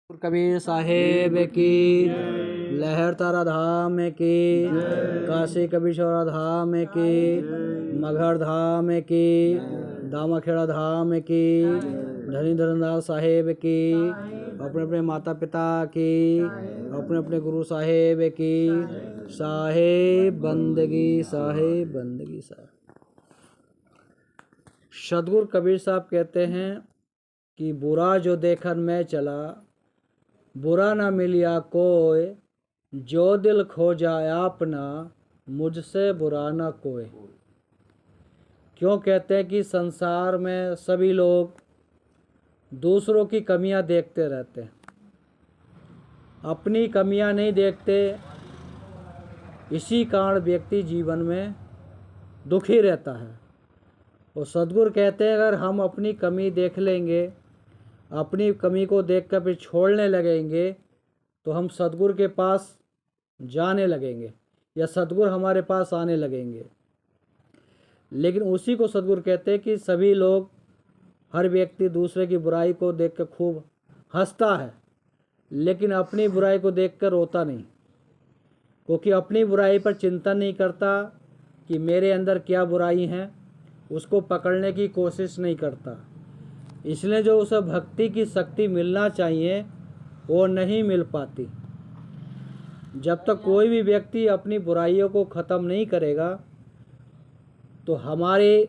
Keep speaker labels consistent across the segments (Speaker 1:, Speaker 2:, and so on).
Speaker 1: कबीर साहेब की लहर तारा धाम की काशी कबीरश्वरा धाम की मगहर धाम की दामाखेड़ा धाम की धनी धरमदास साहेब की अपने अपने माता पिता की अपने अपने गुरु साहेब की साहेब बंदगी साहेब। सदगुरु कबीर साहब कहते हैं कि बुरा जो देखकर मैं चला बुरा ना मिलिया कोई, जो दिल खो जाए अपना मुझसे बुरा ना कोई। क्यों कहते हैं कि संसार में सभी लोग दूसरों की कमियां देखते रहते हैं, अपनी कमियां नहीं देखते। इसी कारण व्यक्ति जीवन में दुखी रहता है। और सदगुरु कहते हैं अगर हम अपनी कमी देख लेंगे, अपनी कमी को देखकर फिर छोड़ने लगेंगे तो हम सदगुरु के पास जाने लगेंगे या सदगुरु हमारे पास आने लगेंगे। लेकिन उसी को सदगुरु कहते हैं कि सभी लोग, हर व्यक्ति दूसरे की बुराई को देखकर खूब हंसता है, लेकिन अपनी बुराई को देखकर रोता नहीं, क्योंकि अपनी बुराई पर चिंतन नहीं करता कि मेरे अंदर क्या बुराई है, उसको पकड़ने की कोशिश नहीं करता। इसलिए जो उसे भक्ति की शक्ति मिलना चाहिए वो नहीं मिल पाती। जब तक कोई भी व्यक्ति अपनी बुराइयों को ख़त्म नहीं करेगा तो हमारी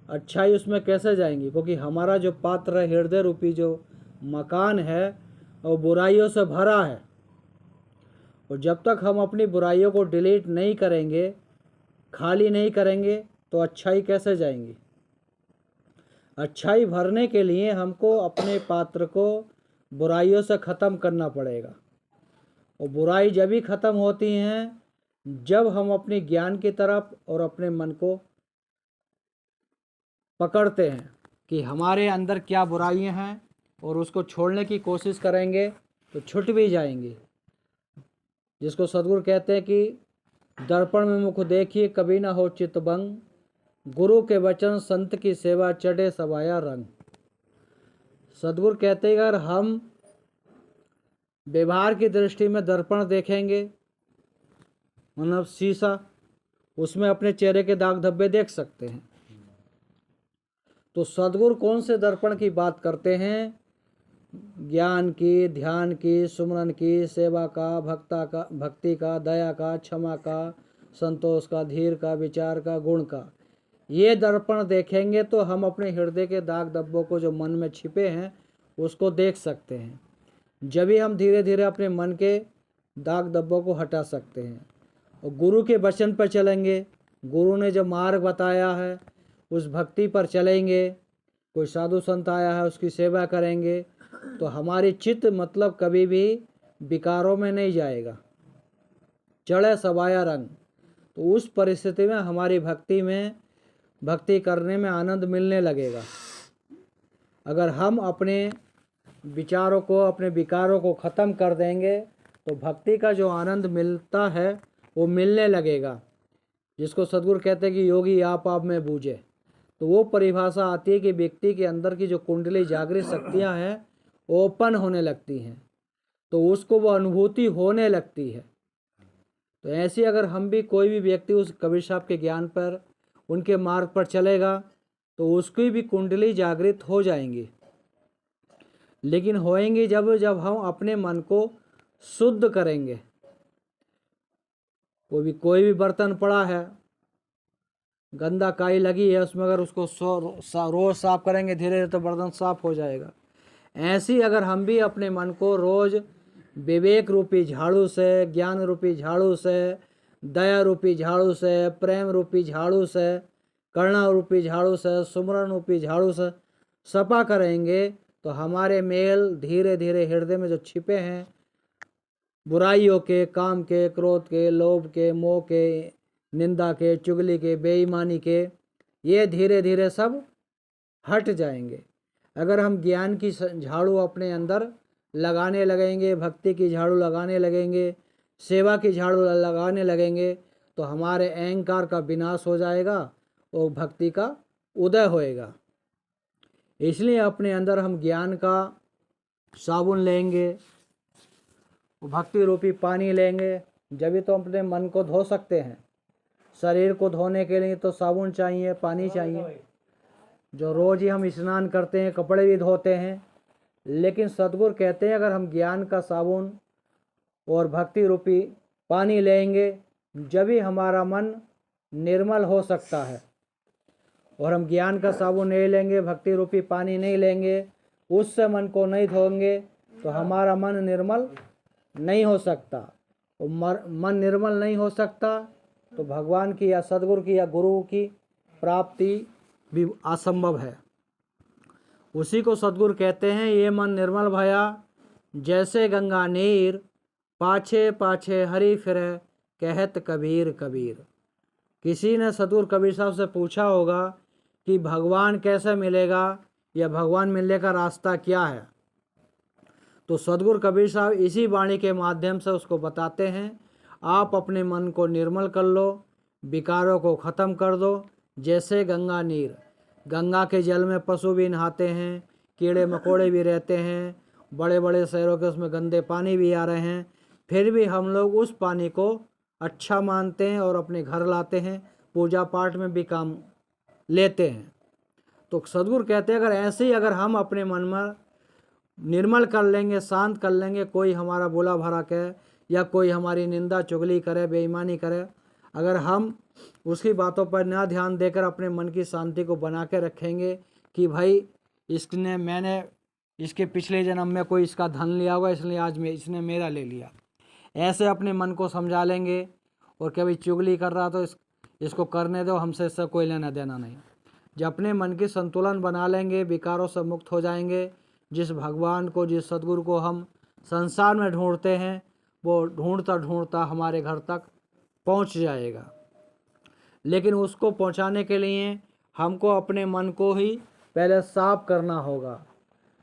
Speaker 1: अच्छाई उसमें कैसे जाएंगी, क्योंकि हमारा जो पात्र है, हृदय रूपी जो मकान है, वो बुराइयों से भरा है। और जब तक हम अपनी बुराइयों को डिलीट नहीं करेंगे, खाली नहीं करेंगे, तो अच्छाई कैसे जाएंगी। अच्छाई भरने के लिए हमको अपने पात्र को बुराइयों से ख़त्म करना पड़ेगा। और बुराई जब ही ख़त्म होती हैं जब हम अपने ज्ञान की तरफ और अपने मन को पकड़ते हैं कि हमारे अंदर क्या बुराइयां हैं, और उसको छोड़ने की कोशिश करेंगे तो छूट भी जाएंगी। जिसको सदगुरु कहते हैं कि दर्पण में मुख देखिए कभी ना हो चितभंग, गुरु के वचन संत की सेवा चढ़े सवाया रंग। सदगुरु कहते हैं अगर हम व्यवहार की दृष्टि में दर्पण देखेंगे, मतलब शीशा, उसमें अपने चेहरे के दाग धब्बे देख सकते हैं। तो सदगुरु कौन से दर्पण की बात करते हैं? ज्ञान की, ध्यान की, सुमरन की, सेवा का, भक्ति का, दया का, क्षमा का, संतोष का, धीर का, विचार का, गुण का। ये दर्पण देखेंगे तो हम अपने हृदय के दाग धब्बों को जो मन में छिपे हैं उसको देख सकते हैं। जब भी हम धीरे धीरे अपने मन के दाग धब्बों को हटा सकते हैं। और गुरु के वचन पर चलेंगे, गुरु ने जो मार्ग बताया है उस भक्ति पर चलेंगे, कोई साधु संत आया है उसकी सेवा करेंगे, तो हमारी चित्त मतलब कभी भी विकारों में नहीं जाएगा, चढ़े सवाया रंग। तो उस परिस्थिति में हमारी भक्ति करने में आनंद मिलने लगेगा। अगर हम अपने विचारों को, अपने विकारों को ख़त्म कर देंगे तो भक्ति का जो आनंद मिलता है वो मिलने लगेगा। जिसको सदगुरु कहते हैं कि योगी आप में बूझे। तो वो परिभाषा आती है कि व्यक्ति के अंदर की जो कुंडली जागृत शक्तियाँ हैं ओपन होने लगती हैं, तो उसको वो अनुभूति होने लगती है। तो ऐसे अगर हम भी, कोई भी व्यक्ति उस कबीर साहब के ज्ञान पर, उनके मार्ग पर चलेगा तो उसकी भी कुंडली जागृत हो जाएंगी। लेकिन होएंगी जब हम अपने मन को शुद्ध करेंगे। कोई भी बर्तन पड़ा है, गंदा काई लगी है उसमें, अगर उसको रोज़ साफ करेंगे धीरे धीरे तो बर्तन साफ हो जाएगा। ऐसे ही अगर हम भी अपने मन को रोज़ विवेक रूपी झाड़ू से, ज्ञान रूपी झाड़ू से, दया रूपी झाड़ू से, प्रेम रूपी झाड़ू से, करुणा रूपी झाड़ू से, सुमरन रूपी झाड़ू से सफा करेंगे तो हमारे मेल धीरे धीरे हृदय में जो छिपे हैं बुराइयों के, काम के, क्रोध के, लोभ के, मोह के, निंदा के, चुगली के, बेईमानी के, ये धीरे धीरे सब हट जाएंगे। अगर हम ज्ञान की झाड़ू अपने अंदर लगाने लगेंगे, भक्ति की झाड़ू लगाने लगेंगे, सेवा की झाड़ू लगाने लगेंगे, तो हमारे अहंकार का विनाश हो जाएगा और भक्ति का उदय होएगा। इसलिए अपने अंदर हम ज्ञान का साबुन लेंगे, भक्ति रूपी पानी लेंगे, जब भी तो अपने मन को धो सकते हैं। शरीर को धोने के लिए तो साबुन चाहिए, पानी चाहिए। जो रोज ही हम स्नान करते हैं, कपड़े भी धोते हैं, लेकिन सद्गुरु कहते हैं अगर हम ज्ञान का साबुन और भक्ति रूपी पानी लेंगे, जब भी हमारा मन निर्मल हो सकता है। और हम ज्ञान का साबुन नहीं लेंगे, भक्ति रूपी पानी नहीं लेंगे, उससे मन को नहीं धोएंगे, तो हमारा मन निर्मल नहीं हो सकता। और मन निर्मल नहीं हो सकता तो भगवान की या सद्गुरु की या गुरु की प्राप्ति भी असंभव है। उसी को सद्गुरु कहते हैं, ये मन निर्मल भया जैसे गंगा नीर, पाछे पाछे हरि फिरे कहत कबीर कबीर। किसी ने सद्गुरु कबीर साहब से पूछा होगा कि भगवान कैसे मिलेगा या भगवान मिलने का रास्ता क्या है, तो सद्गुरु कबीर साहब इसी वाणी के माध्यम से उसको बताते हैं, आप अपने मन को निर्मल कर लो, विकारों को ख़त्म कर दो। जैसे गंगा नीर, गंगा के जल में पशु भी नहाते हैं, कीड़े मकोड़े भी रहते हैं, बड़े बड़े शहरों के उसमें गंदे पानी भी आ रहे हैं, फिर भी हम लोग उस पानी को अच्छा मानते हैं और अपने घर लाते हैं, पूजा पाठ में भी काम लेते हैं। तो सद्गुरु कहते हैं अगर ऐसे ही अगर हम अपने मन में निर्मल कर लेंगे, शांत कर लेंगे, कोई हमारा बुला भरा कहे या कोई हमारी निंदा चुगली करे, बेईमानी करे, अगर हम उसकी बातों पर ना ध्यान देकर अपने मन की शांति को बना के रखेंगे कि भाई मैंने इसके पिछले जन्म में कोई इसका धन लिया हुआ, इसलिए आज इसने मेरा ले लिया, ऐसे अपने मन को समझा लेंगे। और कभी चुगली कर रहा तो इसको करने दो, हमसे इससे कोई लेना देना नहीं। जब अपने मन की संतुलन बना लेंगे, विकारों से मुक्त हो जाएंगे। जिस भगवान को, जिस सद्गुरु को हम संसार में ढूंढते हैं, वो ढूंढता ढूंढता हमारे घर तक पहुंच जाएगा। लेकिन उसको पहुंचाने के लिए हमको अपने मन को ही पहले साफ करना होगा।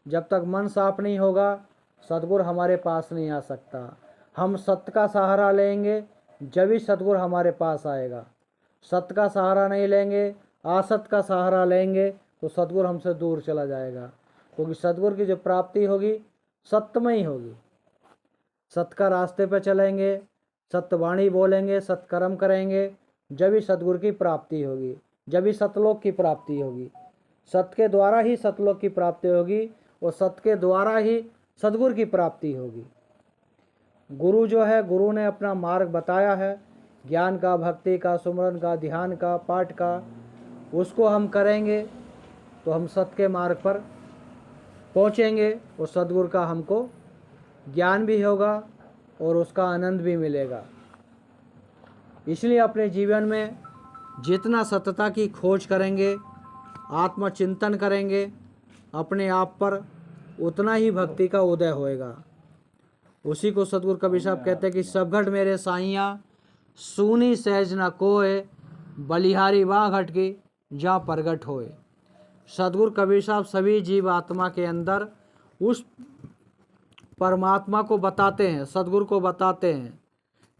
Speaker 1: जब तक मन साफ नहीं होगा, सद्गुरु हमारे पास नहीं आ सकता। हम सत्य का सहारा लेंगे, जब ही सद्गुरु हमारे पास आएगा। सत्य का सहारा नहीं लेंगे, असत का सहारा लेंगे, तो सद्गुरु हमसे दूर चला जाएगा। क्योंकि सद्गुरु की जो प्राप्ति होगी सत्य में ही होगी। सत्य का रास्ते पे चलेंगे, सत्यवाणी बोलेंगे, सत्कर्म करेंगे, जब ही सद्गुरु की प्राप्ति होगी, जब ही सतलोक की प्राप्ति होगी। सत्य के द्वारा ही सतलोक की प्राप्ति होगी और सत्य के द्वारा ही सद्गुरु की प्राप्ति होगी। गुरु जो है, गुरु ने अपना मार्ग बताया है, ज्ञान का, भक्ति का, सुमरन का, ध्यान का, पाठ का, उसको हम करेंगे तो हम सत्य के मार्ग पर पहुँचेंगे और सद्गुरु का हमको ज्ञान भी होगा और उसका आनंद भी मिलेगा। इसलिए अपने जीवन में जितना सत्यता की खोज करेंगे, आत्मचिंतन करेंगे अपने आप पर, उतना ही भक्ति का उदय होएगा। उसी को सद्गुरु कबीर साहब कहते हैं कि सब घट मेरे साइयाँ, सूनी सहज न कोय, बलिहारी वाह घट की जहाँ प्रगट होए। सद्गुरु कबीर साहब सभी जीव आत्मा के अंदर उस परमात्मा को बताते हैं, सद्गुरु को बताते हैं,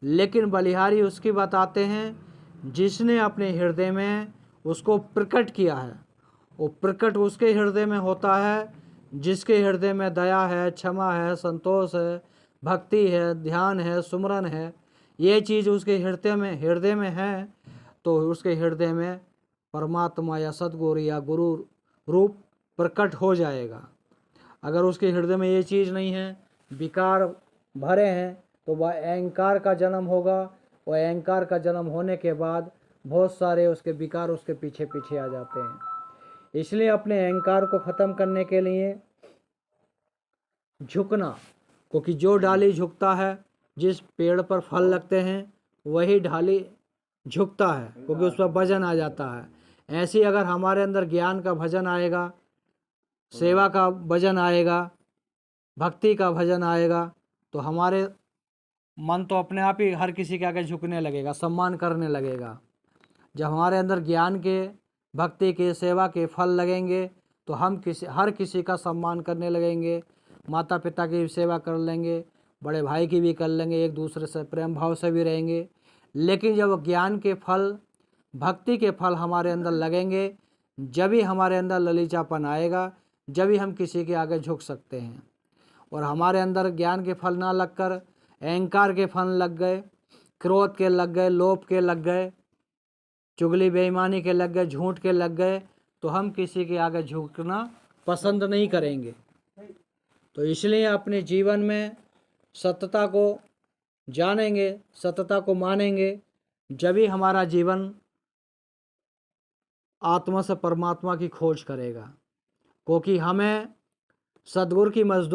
Speaker 1: लेकिन बलिहारी उसकी बताते हैं जिसने अपने हृदय में उसको प्रकट किया है। वो प्रकट उसके हृदय में होता है जिसके हृदय में दया है, क्षमा है, संतोष है, भक्ति है, ध्यान है, सुमरन है। ये चीज़ उसके हृदय में है तो उसके हृदय में परमात्मा या सद्गुरु या गुरु रूप प्रकट हो जाएगा। अगर उसके हृदय में ये चीज़ नहीं है, विकार भरे हैं, तो वह अहंकार का जन्म होगा और अहंकार का जन्म होने के बाद बहुत सारे उसके विकार उसके पीछे पीछे आ जाते हैं। इसलिए अपने अहंकार को ख़त्म करने के लिए झुकना, क्योंकि जो डाली झुकता है, जिस पेड़ पर फल लगते हैं वही डाली झुकता है, क्योंकि उस पर वजन आ जाता है। ऐसे अगर हमारे अंदर ज्ञान का भजन आएगा, सेवा का भजन आएगा, भक्ति का भजन आएगा, तो हमारे मन तो अपने आप ही हर किसी के आगे झुकने लगेगा, सम्मान करने लगेगा। जब हमारे अंदर ज्ञान के, भक्ति के, सेवा के फल लगेंगे तो हम हर किसी का सम्मान करने लगेंगे, माता पिता की भी सेवा कर लेंगे, बड़े भाई की भी कर लेंगे, एक दूसरे से प्रेम भाव से भी रहेंगे। लेकिन जब ज्ञान के फल, भक्ति के फल हमारे अंदर लगेंगे, जब ही हमारे अंदर ललीचापन आएगा, जब ही हम किसी के आगे झुक सकते हैं। और हमारे अंदर ज्ञान के फल ना लगकर अहंकार के फल लग गए, क्रोध के लग गए, लोभ के लग गए, चुगली बेईमानी के लग गए, झूठ के लग गए, तो हम किसी के आगे झुकना पसंद नहीं करेंगे। तो इसलिए अपने जीवन में सत्यता को जानेंगे, सत्यता को मानेंगे, जब ही हमारा जीवन आत्मा से परमात्मा की खोज करेगा। क्योंकि हमें सद्गुरु की मजदूरी